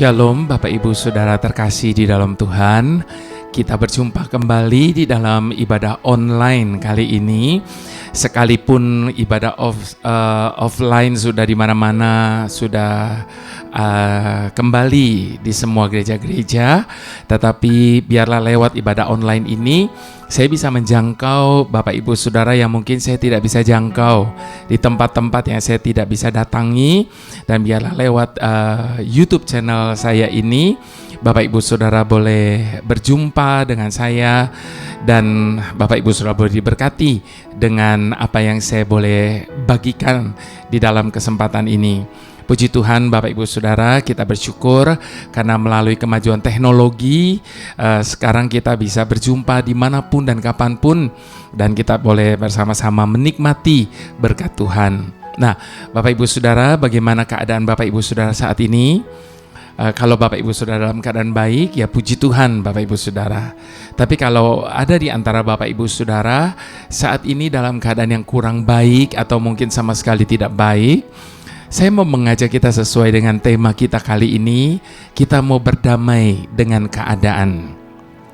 Shalom Bapak Ibu Saudara terkasih di dalam Tuhan. Kita berjumpa kembali di dalam ibadah online kali ini. Sekalipun ibadah offline sudah di mana-mana, sudah kembali di semua gereja-gereja, tetapi biarlah lewat ibadah online ini saya bisa menjangkau Bapak Ibu Saudara yang mungkin saya tidak bisa jangkau di tempat-tempat yang saya tidak bisa datangi, dan biarlah lewat YouTube channel saya ini Bapak Ibu Saudara boleh berjumpa dengan saya, dan Bapak Ibu Saudara boleh diberkati dengan apa yang saya boleh bagikan di dalam kesempatan ini. Puji Tuhan Bapak Ibu Saudara, kita bersyukur karena melalui kemajuan teknologi sekarang kita bisa berjumpa dimanapun dan kapanpun, dan kita boleh bersama-sama menikmati berkat Tuhan. Nah Bapak Ibu Saudara, bagaimana keadaan Bapak Ibu Saudara saat ini? Kalau Bapak Ibu Saudara dalam keadaan baik, ya puji Tuhan Bapak Ibu Saudara. Tapi kalau ada di antara Bapak Ibu Saudara saat ini dalam keadaan yang kurang baik atau mungkin sama sekali tidak baik, saya mau mengajak kita sesuai dengan tema kita kali ini. Kita mau berdamai dengan keadaan.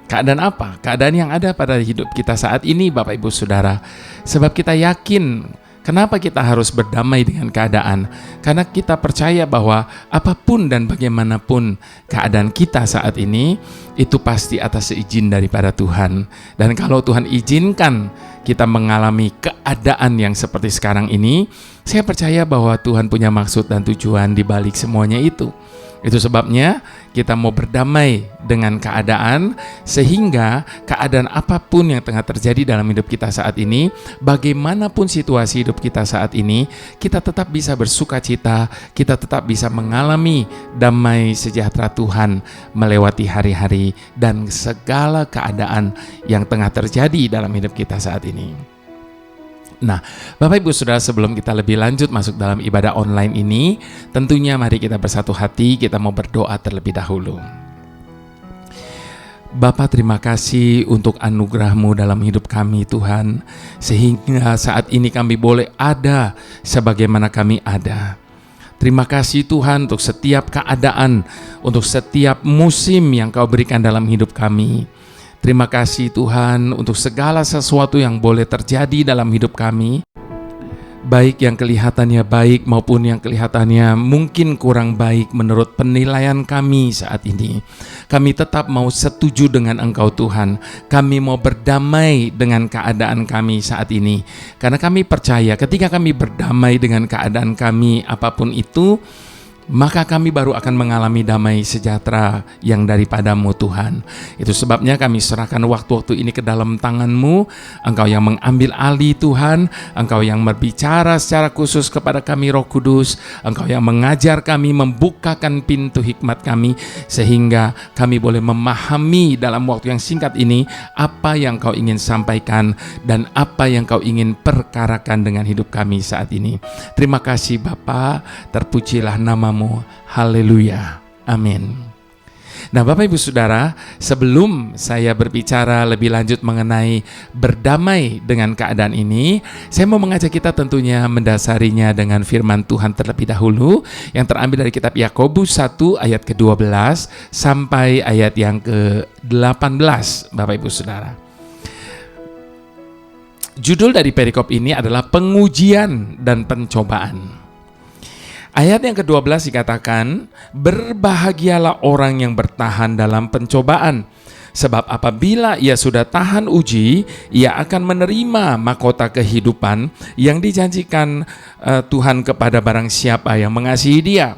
Keadaan apa? Keadaan yang ada pada hidup kita saat ini Bapak Ibu Saudara. Sebab kita yakin, kenapa kita harus berdamai dengan keadaan? Karena kita percaya bahwa apapun dan bagaimanapun keadaan kita saat ini, itu pasti atas izin daripada Tuhan. Dan kalau Tuhan izinkan kita mengalami keadaan yang seperti sekarang ini, saya percaya bahwa Tuhan punya maksud dan tujuan di balik semuanya itu. Itu sebabnya kita mau berdamai dengan keadaan, sehingga keadaan apapun yang tengah terjadi dalam hidup kita saat ini, bagaimanapun situasi hidup kita saat ini, kita tetap bisa bersuka cita, kita tetap bisa mengalami damai sejahtera Tuhan melewati hari-hari dan segala keadaan yang tengah terjadi dalam hidup kita saat ini. Nah, Bapak Ibu Saudara, sebelum kita lebih lanjut masuk dalam ibadah online ini, tentunya mari kita bersatu hati, kita mau berdoa terlebih dahulu. Bapa, terima kasih untuk anugerah-Mu dalam hidup kami Tuhan, sehingga saat ini kami boleh ada sebagaimana kami ada. Terima kasih Tuhan untuk setiap keadaan, untuk setiap musim yang Kau berikan dalam hidup kami. Terima kasih Tuhan untuk segala sesuatu yang boleh terjadi dalam hidup kami, baik yang kelihatannya baik maupun yang kelihatannya mungkin kurang baik menurut penilaian kami saat ini. Kami tetap mau setuju dengan Engkau Tuhan. Kami mau berdamai dengan keadaan kami saat ini, karena kami percaya ketika kami berdamai dengan keadaan kami apapun itu, maka kami baru akan mengalami damai sejahtera yang daripada-Mu Tuhan. Itu sebabnya kami serahkan waktu-waktu ini ke dalam tangan-Mu. Engkau yang mengambil alih Tuhan, Engkau yang berbicara secara khusus kepada kami Roh Kudus, Engkau yang mengajar kami, membukakan pintu hikmat kami, sehingga kami boleh memahami dalam waktu yang singkat ini apa yang Kau ingin sampaikan dan apa yang Kau ingin perkarakan dengan hidup kami saat ini. Terima kasih Bapa, terpujilah nama-Mu. Haleluya, amin. Nah Bapak Ibu Saudara, sebelum saya berbicara lebih lanjut mengenai berdamai dengan keadaan ini, saya mau mengajak kita tentunya mendasarinya dengan firman Tuhan terlebih dahulu, yang terambil dari kitab Yakobus 1 ayat ke-12 sampai ayat yang ke-18 Bapak Ibu Saudara. Judul dari perikop ini adalah pengujian dan pencobaan. Ayat yang ke-12 dikatakan, berbahagialah orang yang bertahan dalam pencobaan, sebab apabila ia sudah tahan uji, ia akan menerima mahkota kehidupan yang dijanjikan Tuhan kepada barang siapa yang mengasihi Dia.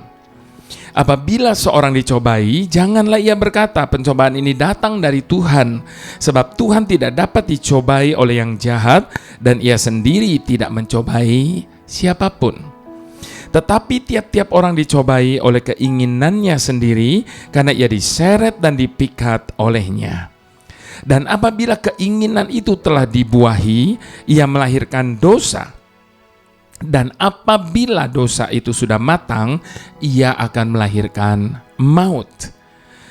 Apabila seorang dicobai, janganlah ia berkata, pencobaan ini datang dari Tuhan, sebab Tuhan tidak dapat dicobai oleh yang jahat, dan ia sendiri tidak mencobai siapapun. Tetapi tiap-tiap orang dicobai oleh keinginannya sendiri, karena ia diseret dan dipikat olehnya. Dan apabila keinginan itu telah dibuahi, ia melahirkan dosa. Dan apabila dosa itu sudah matang, ia akan melahirkan maut.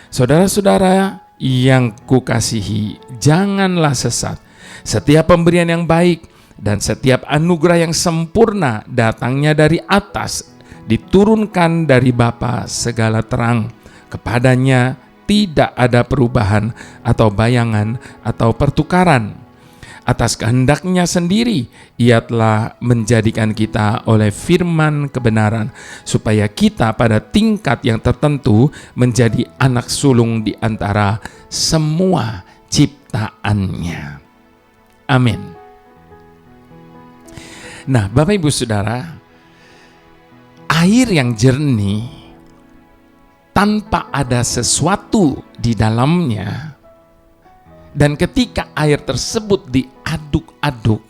Saudara-saudara yang kukasihi, janganlah sesat. Setiap pemberian yang baik dan setiap anugerah yang sempurna datangnya dari atas, diturunkan dari Bapa segala terang, Kepadanya tidak ada perubahan atau bayangan atau pertukaran. Atas kehendaknya sendiri, Ia telah menjadikan kita oleh firman kebenaran, supaya kita pada tingkat yang tertentu menjadi anak sulung di antara semua ciptaannya. Amin. Nah, Bapak Ibu Saudara, air yang jernih tanpa ada sesuatu di dalamnya, dan ketika air tersebut diaduk-aduk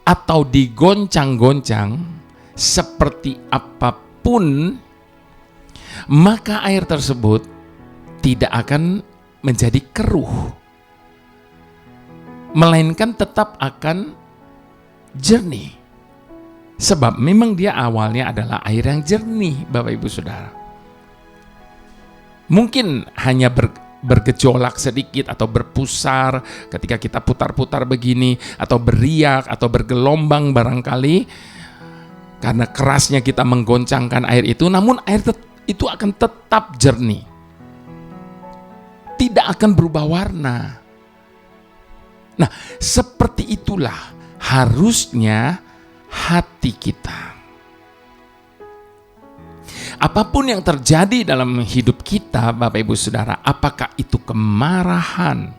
atau digoncang-goncang seperti apapun, maka air tersebut tidak akan menjadi keruh, melainkan tetap akan jernih. Sebab memang dia awalnya adalah air yang jernih, Bapak Ibu Saudara. Mungkin hanya bergejolak sedikit atau berpusar ketika kita putar-putar begini, atau beriak atau bergelombang barangkali karena kerasnya kita menggoncangkan air itu, namun air itu akan tetap jernih, tidak akan berubah warna. Nah, seperti itulah harusnya hati kita. Apapun yang terjadi dalam hidup kita, Bapak Ibu Saudara, apakah itu kemarahan,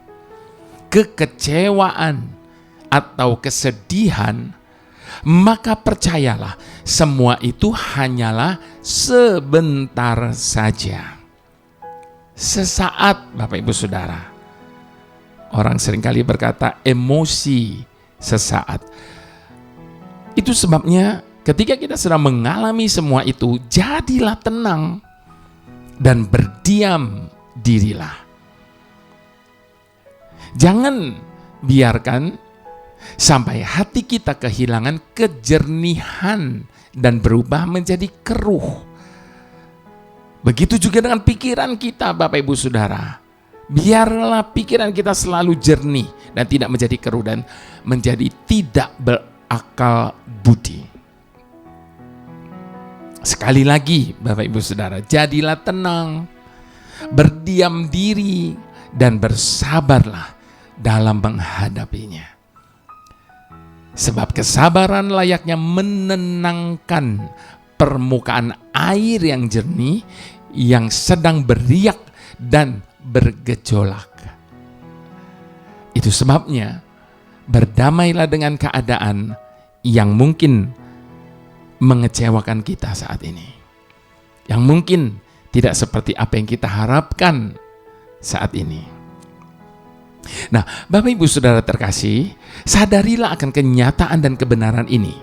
kekecewaan, atau kesedihan, maka percayalah, semua itu hanyalah sebentar saja. Sesaat, Bapak Ibu Saudara. Orang seringkali berkata emosi sesaat. Itu sebabnya ketika kita sedang mengalami semua itu, jadilah tenang dan berdiam dirilah. Jangan biarkan sampai hati kita kehilangan kejernihan dan berubah menjadi keruh. Begitu juga dengan pikiran kita, Bapak Ibu Saudara. Biarlah pikiran kita selalu jernih dan tidak menjadi keruh dan menjadi tidak berakal budi. Sekali lagi, Bapak Ibu Saudara, jadilah tenang, berdiam diri, dan bersabarlah dalam menghadapinya. Sebab kesabaran layaknya menenangkan permukaan air yang jernih yang sedang beriak dan bergejolak. Itu sebabnya berdamailah dengan keadaan yang mungkin mengecewakan kita saat ini, yang mungkin tidak seperti apa yang kita harapkan saat ini. Nah, Bapak Ibu Saudara terkasih, sadarilah akan kenyataan dan kebenaran ini.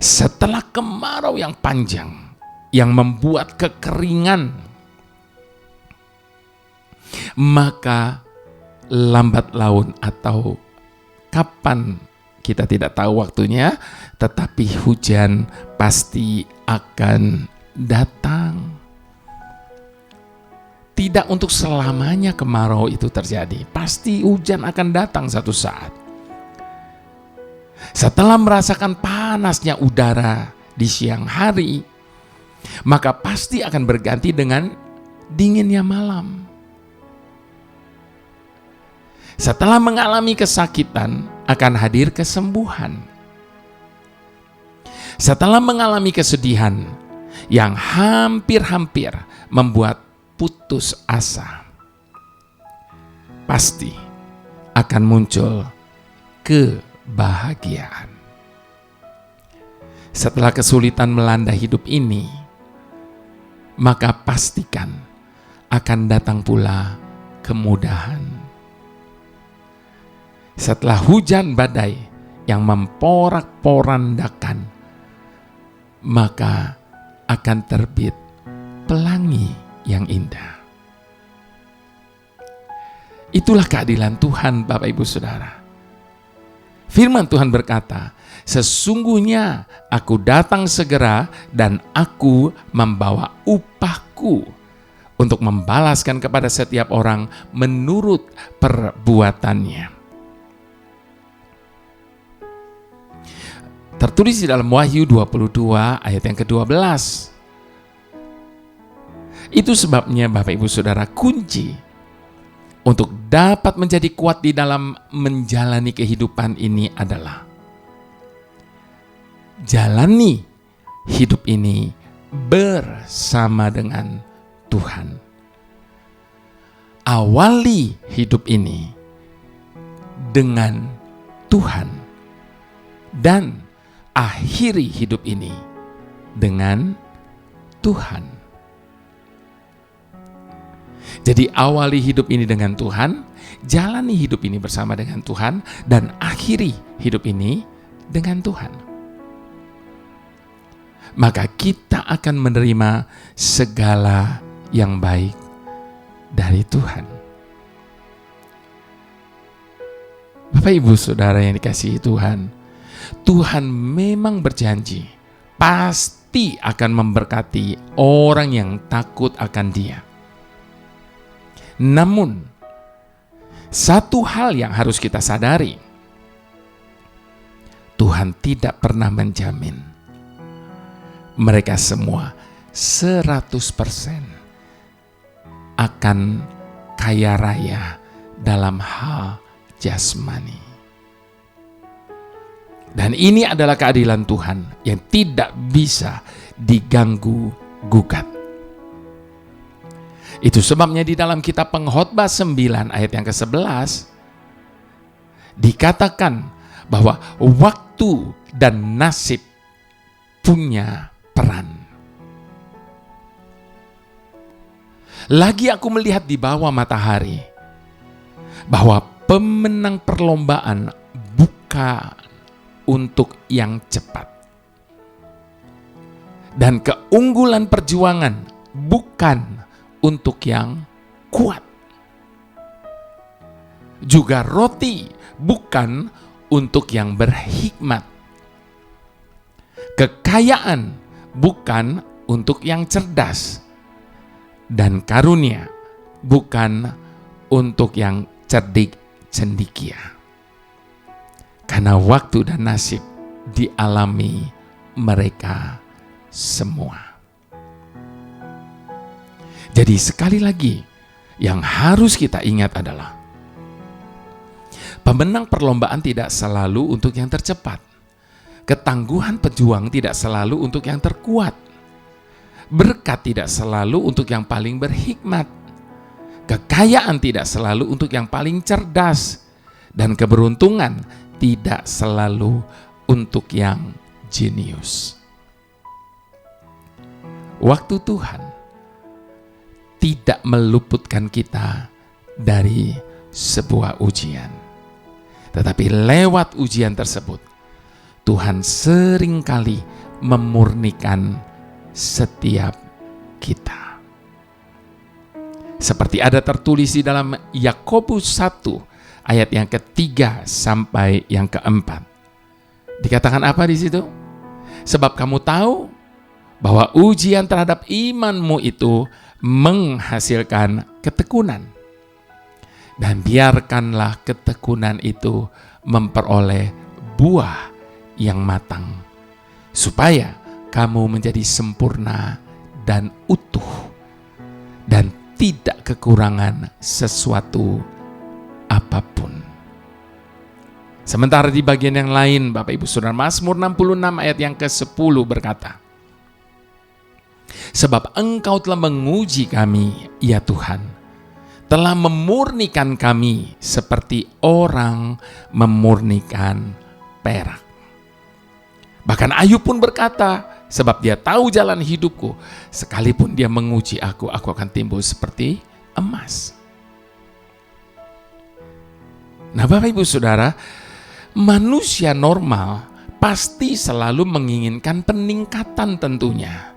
Setelah kemarau yang panjang yang membuat kekeringan, maka lambat laun atau kapan kita tidak tahu waktunya, tetapi hujan pasti akan datang. Tidak untuk selamanya kemarau itu terjadi. Pasti hujan akan datang satu saat. Setelah merasakan panasnya udara di siang hari, maka pasti akan berganti dengan dinginnya malam. Setelah mengalami kesakitan, akan hadir kesembuhan. Setelah mengalami kesedihan yang hampir-hampir membuat putus asa, pasti akan muncul kebahagiaan. Setelah kesulitan melanda hidup ini, maka pastikan akan datang pula kemudahan. Setelah hujan badai yang memporak-porandakan, maka akan terbit pelangi yang indah. Itulah keadilan Tuhan, Bapak Ibu Saudara. Firman Tuhan berkata, sesungguhnya aku datang segera dan aku membawa upahku untuk membalaskan kepada setiap orang menurut perbuatannya. Tertulis di dalam Wahyu 22 ayat yang ke-12. Itu sebabnya Bapak Ibu Saudara, kunci untuk dapat menjadi kuat di dalam menjalani kehidupan ini adalah jalani hidup ini bersama dengan Tuhan. Awali hidup ini dengan Tuhan dan akhiri hidup ini dengan Tuhan. Jadi awali hidup ini dengan Tuhan, jalani hidup ini bersama dengan Tuhan, dan akhiri hidup ini dengan Tuhan. Maka kita akan menerima segala yang baik dari Tuhan. Bapak Ibu Saudara yang dikasihi Tuhan, Tuhan memang berjanji pasti akan memberkati orang yang takut akan Dia. Namun, satu hal yang harus kita sadari, Tuhan tidak pernah menjamin mereka semua 100% akan kaya raya dalam hal jasmani. Dan ini adalah keadilan Tuhan yang tidak bisa diganggu gugat. Itu sebabnya di dalam kitab Pengkhotbah 9 ayat yang ke-11 dikatakan bahwa waktu dan nasib punya peran. Lagi aku melihat di bawah matahari bahwa pemenang perlombaan bukan untuk yang cepat, dan keunggulan perjuangan bukan untuk yang kuat. Juga roti bukan untuk yang berhikmat. Kekayaan bukan untuk yang cerdas. Dan karunia bukan untuk yang cerdik cendikia. Karena waktu dan nasib dialami mereka semua. Jadi sekali lagi, yang harus kita ingat adalah pemenang perlombaan tidak selalu untuk yang tercepat. Ketangguhan pejuang tidak selalu untuk yang terkuat. Berkat tidak selalu untuk yang paling berhikmat. Kekayaan tidak selalu untuk yang paling cerdas. Dan keberuntungan tidak selalu untuk yang jenius. Waktu Tuhan tidak meluputkan kita dari sebuah ujian. Tetapi lewat ujian tersebut, Tuhan seringkali memurnikan setiap kita. Seperti ada tertulis di dalam Yakobus 1 ayat yang ketiga sampai yang keempat. Dikatakan apa di situ? Sebab kamu tahu bahwa ujian terhadap imanmu itu menghasilkan ketekunan. Dan biarkanlah ketekunan itu memperoleh buah yang matang, supaya kamu menjadi sempurna dan utuh, dan tidak kekurangan sesuatu apapun. Sementara di bagian yang lain, Bapak Ibu Saudara, Mazmur 66 ayat yang ke-10 berkata, sebab Engkau telah menguji kami, ya Tuhan, telah memurnikan kami seperti orang memurnikan perak. Bahkan Ayub pun berkata, sebab dia tahu jalan hidupku, sekalipun dia menguji aku akan timbul seperti emas. Nah Bapak Ibu Saudara, manusia normal pasti selalu menginginkan peningkatan tentunya.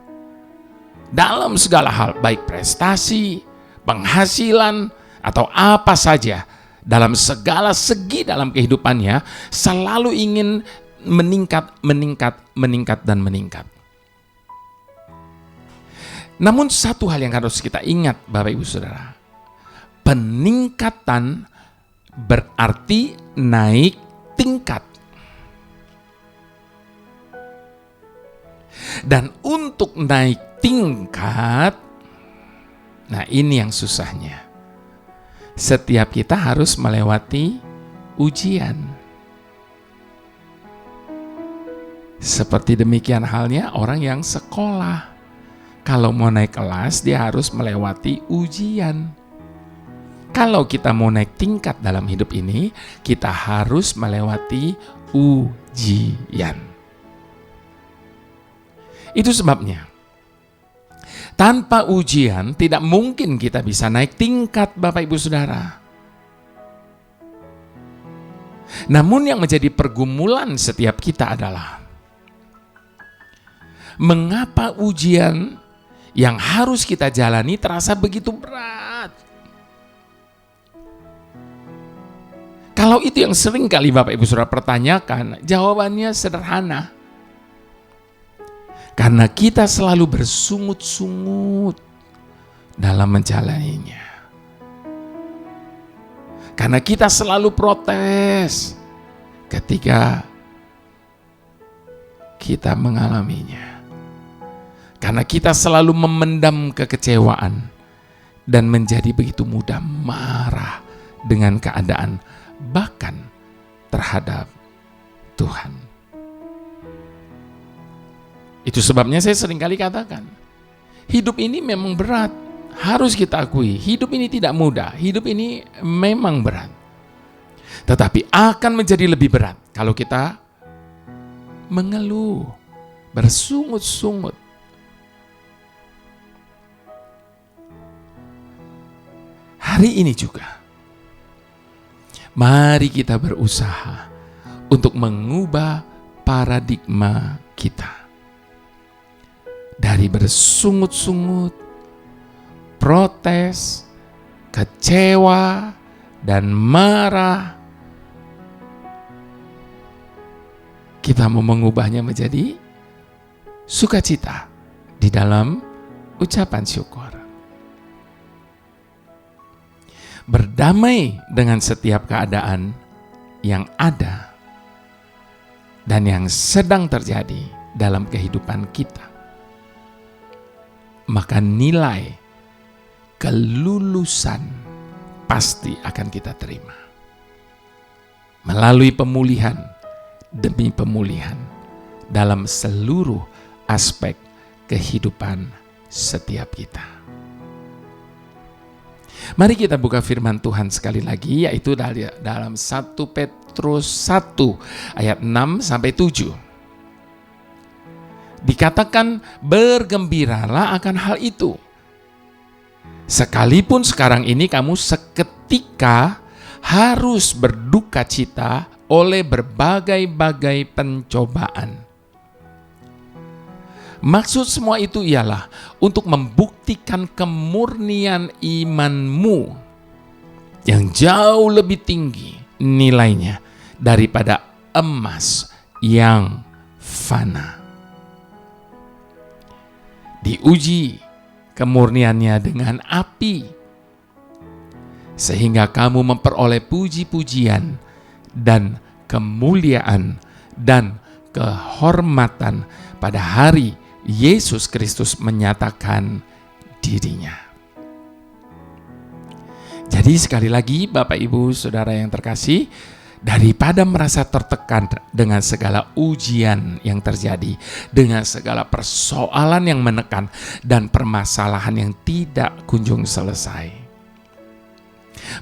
Dalam segala hal, baik prestasi, penghasilan, atau apa saja, dalam segala segi dalam kehidupannya, selalu ingin meningkat, dan meningkat. Namun satu hal yang harus kita ingat Bapak Ibu Saudara, peningkatan berarti naik tingkat. Dan untuk naik tingkat, Nah, ini yang susahnya. Setiap kita harus melewati ujian. Seperti demikian halnya orang yang sekolah. Kalau mau naik kelas, dia harus melewati ujian. Kalau kita mau naik tingkat dalam hidup ini, kita harus melewati ujian. Itu sebabnya, tanpa ujian tidak mungkin kita bisa naik tingkat, Bapak Ibu Saudara. Namun yang menjadi pergumulan setiap kita adalah, mengapa ujian yang harus kita jalani terasa begitu berat? Kalau itu yang sering kali Bapak Ibu Saudara pertanyakan, jawabannya sederhana. Karena kita selalu bersungut-sungut dalam menjalaninya. Karena kita selalu protes ketika kita mengalaminya. Karena kita selalu memendam kekecewaan dan menjadi begitu mudah marah dengan keadaan, bahkan terhadap Tuhan. Itu sebabnya saya seringkali katakan, hidup ini memang berat, harus kita akui. Hidup ini tidak mudah, hidup ini memang berat. Tetapi akan menjadi lebih berat kalau kita mengeluh, bersungut-sungut. Hari ini juga, mari kita berusaha untuk mengubah paradigma kita. Dari bersungut-sungut, protes, kecewa, dan marah, kita mau mengubahnya menjadi sukacita di dalam ucapan syukur. Berdamai dengan setiap keadaan yang ada dan yang sedang terjadi dalam kehidupan kita. Maka nilai kelulusan pasti akan kita terima. Melalui pemulihan demi pemulihan dalam seluruh aspek kehidupan setiap kita. Mari kita buka firman Tuhan sekali lagi, yaitu dalam 1 Petrus 1 ayat 6 sampai 7. Dikatakan, bergembiralah akan hal itu. Sekalipun sekarang ini kamu seketika harus berduka cita oleh berbagai-bagai pencobaan. Maksud semua itu ialah untuk membuktikan kemurnian imanmu yang jauh lebih tinggi nilainya daripada emas yang fana. Diuji kemurniannya dengan api, sehingga kamu memperoleh puji-pujian dan kemuliaan dan kehormatan pada hari Yesus Kristus menyatakan dirinya. Jadi sekali lagi Bapak Ibu Saudara yang terkasih, daripada merasa tertekan dengan segala ujian yang terjadi, dengan segala persoalan yang menekan dan permasalahan yang tidak kunjung selesai,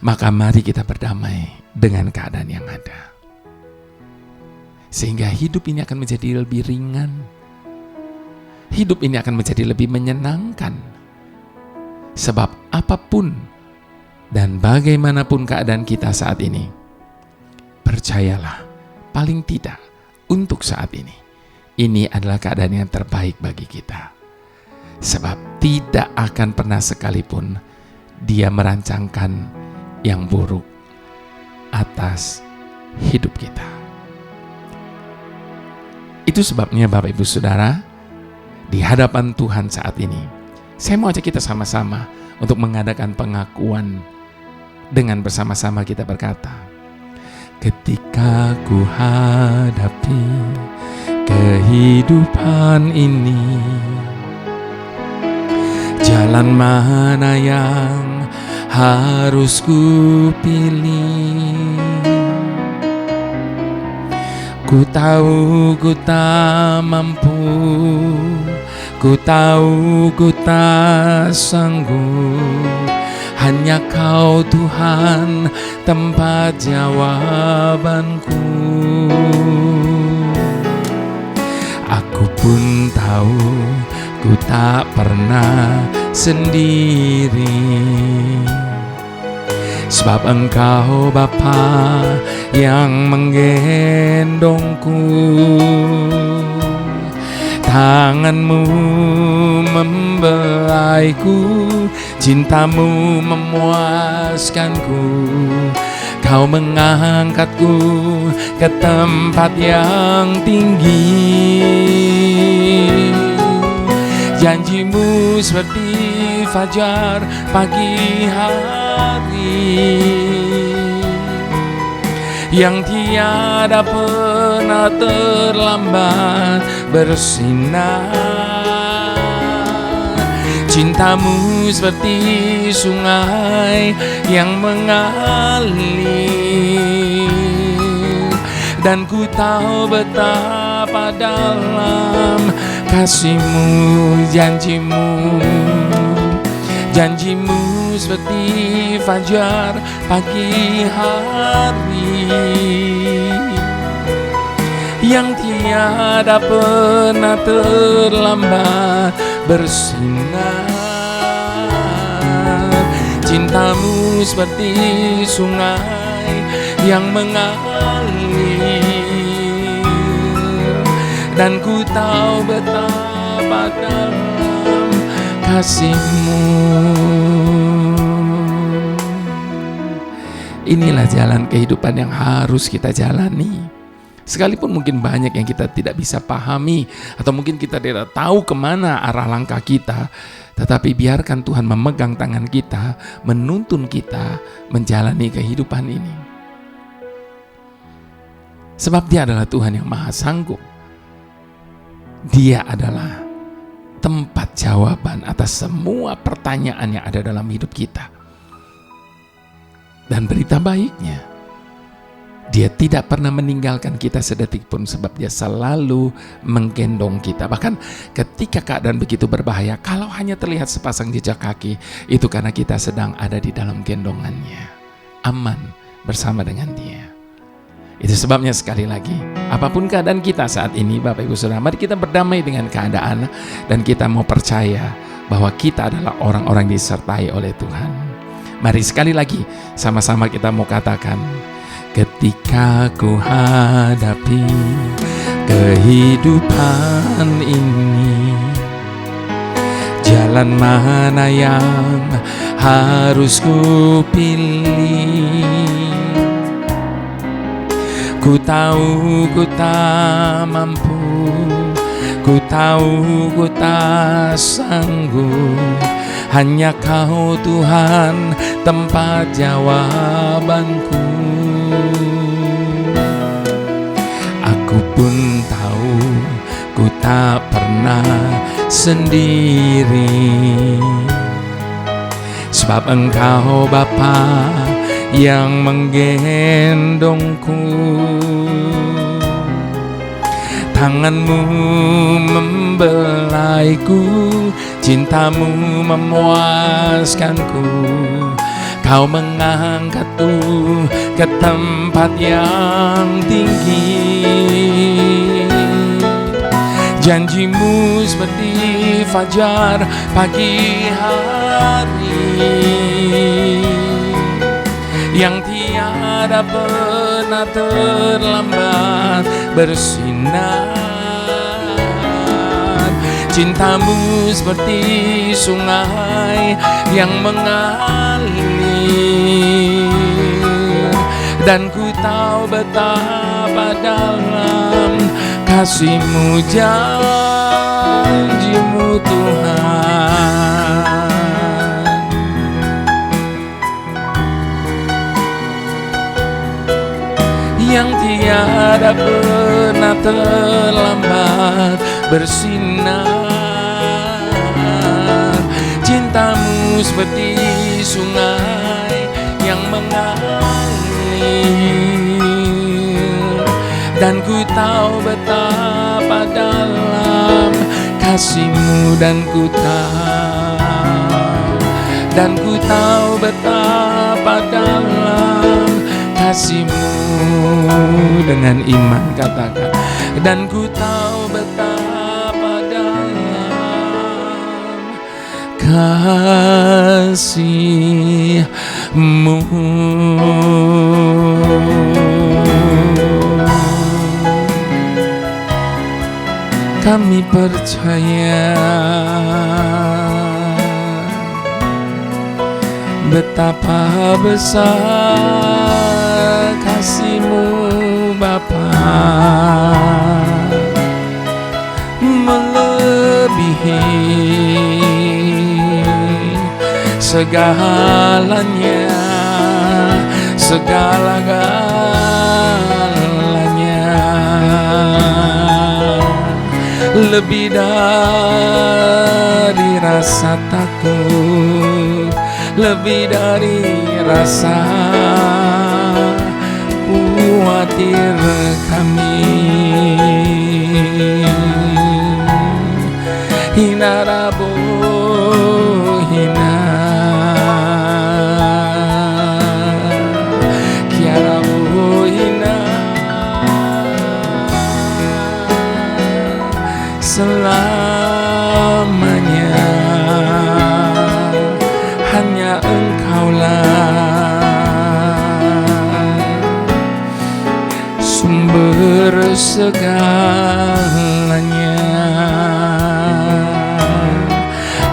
maka mari kita berdamai dengan keadaan yang ada. Sehingga hidup ini akan menjadi lebih ringan. Hidup ini akan menjadi lebih menyenangkan. Sebab apapun dan bagaimanapun keadaan kita saat ini, percayalah, paling tidak untuk saat ini adalah keadaan yang terbaik bagi kita. Sebab tidak akan pernah sekalipun Dia merancangkan yang buruk atas hidup kita. Itu sebabnya Bapak Ibu Saudara, di hadapan Tuhan saat ini, saya mau ajak kita sama-sama untuk mengadakan pengakuan dengan bersama-sama kita berkata, ketika ku hadapi kehidupan ini, Jalan mana yang harus ku pilih? Ku tahu ku tak mampu, ku tahu ku tak sanggup. Hanya Kau Tuhan tempat jawabanku. Aku pun tahu ku tak pernah sendiri, sebab Engkau Bapa yang menggendongku. Tangan-Mu membelaiku, cinta-Mu memuaskanku. Kau mengangkatku ke tempat yang tinggi. Janji-Mu seperti fajar pagi hari, yang tiada pernah terlambat bersinar. Cinta-Mu seperti sungai yang mengalir, dan ku tahu betapa dalam kasih-Mu. Janji-Mu seperti fajar pagi hari, yang tiada pernah terlambat bersinar. Cinta-Mu seperti sungai yang mengalir, dan ku tahu betapa dalam kasih-Mu. Inilah jalan kehidupan yang harus kita jalani. Sekalipun mungkin banyak yang kita tidak bisa pahami, atau mungkin kita tidak tahu kemana arah langkah kita, tetapi biarkan Tuhan memegang tangan kita, menuntun kita menjalani kehidupan ini. Sebab Dia adalah Tuhan yang maha sanggup. Dia adalah tempat jawaban atas semua pertanyaan yang ada dalam hidup kita. Dan berita baiknya, Dia tidak pernah meninggalkan kita sedetik pun, sebab Dia selalu menggendong kita. Bahkan ketika keadaan begitu berbahaya, kalau hanya terlihat sepasang jejak kaki, itu karena kita sedang ada di dalam gendongannya, aman bersama dengan Dia. Itu sebabnya sekali lagi, apapun keadaan kita saat ini, Bapak Ibu Saudara, mari kita berdamai dengan keadaan, dan kita mau percaya bahwa kita adalah orang-orang disertai oleh Tuhan. Mari sekali lagi sama-sama kita mau katakan, ketika ku hadapi kehidupan ini, jalan mana yang harus ku pilih? Ku tahu ku tak mampu, ku tahu ku tak sanggup. Hanya Kau Tuhan tempat jawabanku. Aku pun tahu ku tak pernah sendiri, sebab Engkau Bapa yang menggendongku. Tangan-Mu membelaiku, cinta-Mu memuaskanku. Kau mengangkatku ke tempat yang tinggi. Janji-Mu seperti fajar pagi hari, yang tiada pernah terlambat bersinar. Cinta-Mu seperti sungai yang mengalir, dan ku tahu betapa dalam kasih-Mu, janji-Mu Tuhan. Yang tiada pernah terlambat bersinar. seperti sungai yang mengalir, dan ku tahu betapa dalam kasih-Mu, dan ku tahu betapa dalam kasih-Mu. Dengan iman katakan, dan ku tahu betapa dalam kasih-Mu. Kami percaya betapa besar kasih-Mu Bapa, melebihi segalanya, segala-galanya, lebih dari rasa takut, lebih dari rasa khawatir kami. Hina Rabu, hina Kiarabu, hina selamanya. Hanya Engkaulah sumber segalanya.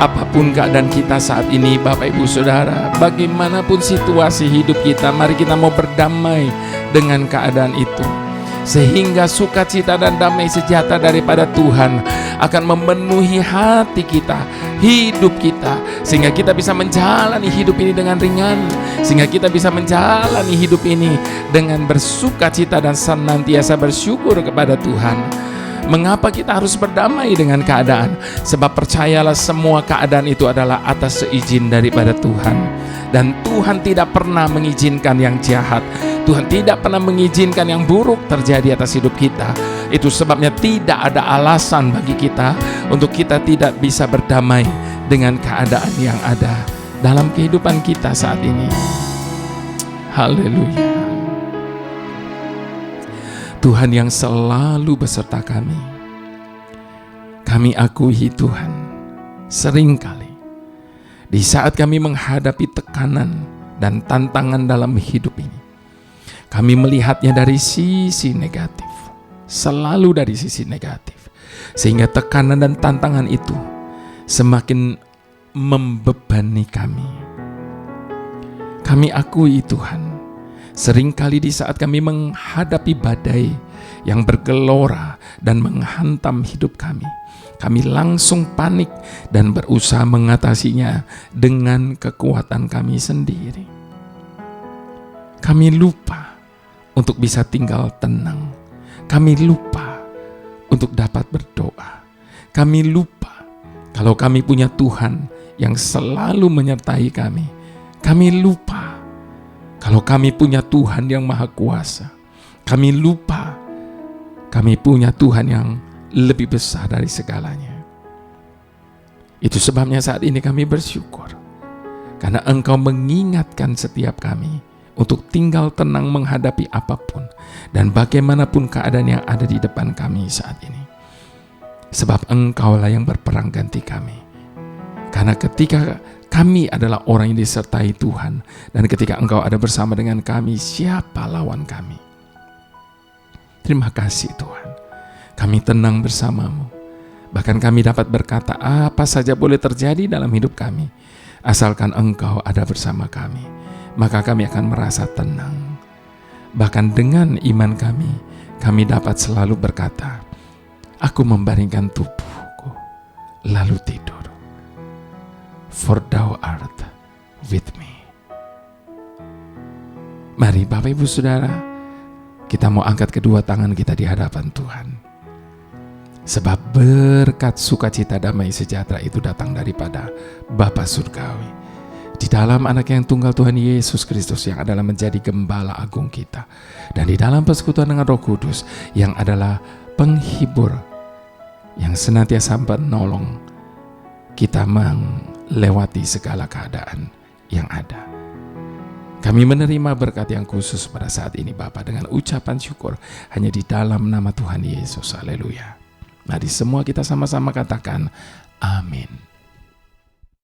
Apapun keadaan kita saat ini, Bapak Ibu Saudara, bagaimanapun situasi hidup kita, mari kita mau berdamai dengan keadaan itu, sehingga sukacita dan damai sejahtera daripada Tuhan akan memenuhi hati kita, hidup kita, sehingga kita bisa menjalani hidup ini dengan ringan, sehingga kita bisa menjalani hidup ini dengan bersukacita dan senantiasa bersyukur kepada Tuhan. Mengapa kita harus berdamai dengan keadaan? Sebab percayalah, semua keadaan itu adalah atas seizin daripada Tuhan. Dan Tuhan tidak pernah mengizinkan yang jahat, Tuhan tidak pernah mengizinkan yang buruk terjadi atas hidup kita. Itu sebabnya tidak ada alasan bagi kita untuk kita tidak bisa berdamai dengan keadaan yang ada dalam kehidupan kita saat ini. Haleluya. Tuhan yang selalu beserta kami. Kami akui Tuhan, seringkali di saat kami menghadapi tekanan dan tantangan dalam hidup ini, kami melihatnya dari sisi negatif, selalu dari sisi negatif, sehingga tekanan dan tantangan itu semakin membebani kami. Kami akui Tuhan, seringkali di saat kami menghadapi badai yang bergelora dan menghantam hidup kami langsung panik dan berusaha mengatasinya dengan kekuatan kami sendiri. Kami lupa untuk bisa tinggal tenang. Kami lupa untuk dapat berdoa. Kami lupa kalau kami punya Tuhan yang selalu menyertai kami. Kami lupa kalau kami punya Tuhan yang Maha Kuasa. Kami lupa kami punya Tuhan yang lebih besar dari segalanya. Itu sebabnya saat ini kami bersyukur, karena Engkau mengingatkan setiap kami untuk tinggal tenang menghadapi apapun dan bagaimanapun keadaan yang ada di depan kami saat ini. Sebab Engkaulah yang berperang ganti kami. Karena ketika kami adalah orang yang disertai Tuhan, dan ketika Engkau ada bersama dengan kami, siapa lawan kami? Terima kasih Tuhan, kami tenang bersama-Mu. Bahkan kami dapat berkata apa saja boleh terjadi dalam hidup kami, asalkan Engkau ada bersama kami, maka kami akan merasa tenang. Bahkan dengan iman kami dapat selalu berkata, aku membaringkan tubuhku lalu tidur, for Thou art with me. Mari Bapak Ibu Saudara, kita mau angkat kedua tangan kita di hadapan Tuhan. Sebab berkat sukacita damai sejahtera itu datang daripada Bapa Surgawi, di dalam anak yang tunggal Tuhan Yesus Kristus yang adalah menjadi gembala agung kita, dan di dalam persekutuan dengan Roh Kudus yang adalah penghibur yang senantiasa menolong kita melewati segala keadaan yang ada. Kami menerima berkat yang khusus pada saat ini Bapa dengan ucapan syukur hanya di dalam nama Tuhan Yesus. Haleluya. Mari semua kita sama-sama katakan amin.